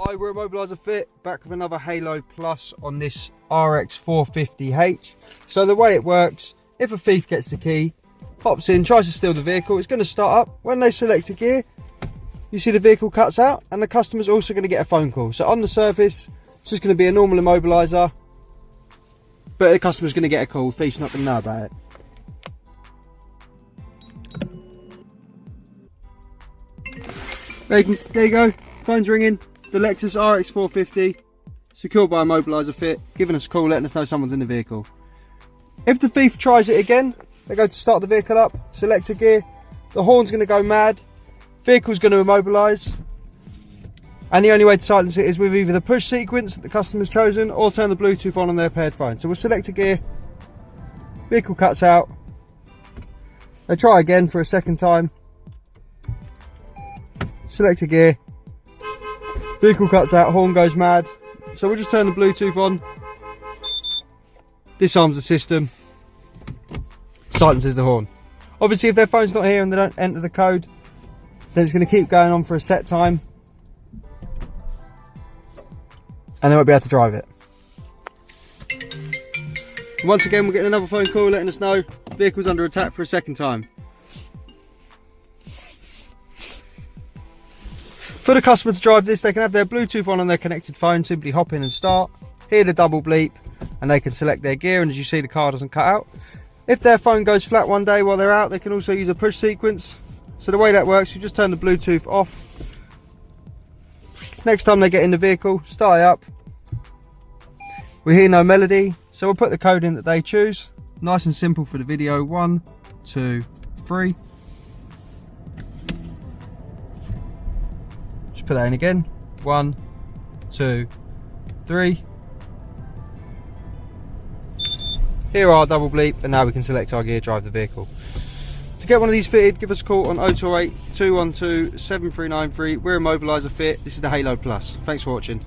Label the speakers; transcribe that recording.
Speaker 1: Hi, we're Immobiliser Fit, back with another Halo Plus on this RX450h. So the way it works, if a thief gets the key, hops in, tries to steal the vehicle, it's going to start up. When they select a gear, you see the vehicle cuts out and the customer's also going to get a phone call. So on the surface, it's just going to be a normal Immobiliser, but the customer's going to get a call, the thief's not going to know about it. There you go, phone's ringing. The Lexus RX450, secured by Immobiliser Fit, giving us a call, letting us know someone's in the vehicle. If the thief tries it again, they go to start the vehicle up, select a gear, the horn's going to go mad, vehicle's going to immobilise, and the only way to silence it is with either the push sequence that the customer's chosen or turn the Bluetooth on their paired phone. So we'll select a gear, vehicle cuts out, they try again for a second time, select a gear, vehicle cuts out, horn goes mad. So we'll just turn the Bluetooth on, disarms the system, silences the horn. Obviously if their phone's not here and they don't enter the code, then it's going to keep going on for a set time and they won't be able to drive it. Once again we're getting another phone call letting us know the vehicle's under attack for a second time. For the customer to drive this, they can have their Bluetooth on their connected phone, simply hop in and start, hear the double bleep, and they can select their gear, and as you see the car doesn't cut out. If their phone goes flat one day while they're out, they can also use a push sequence. So the way that works, you just turn the Bluetooth off. Next time they get in the vehicle, start it up. We hear no melody, so we'll put the code in that they choose. Nice and simple for the video, 1, 2, 3. Put that in again, 1, 2, 3. Here are double bleep, and now we can select our gear, drive the vehicle. To get one of these fitted, give us a call on 0208 212 7393. We're Immobiliser Fit. This is the Halo Plus. Thanks for watching.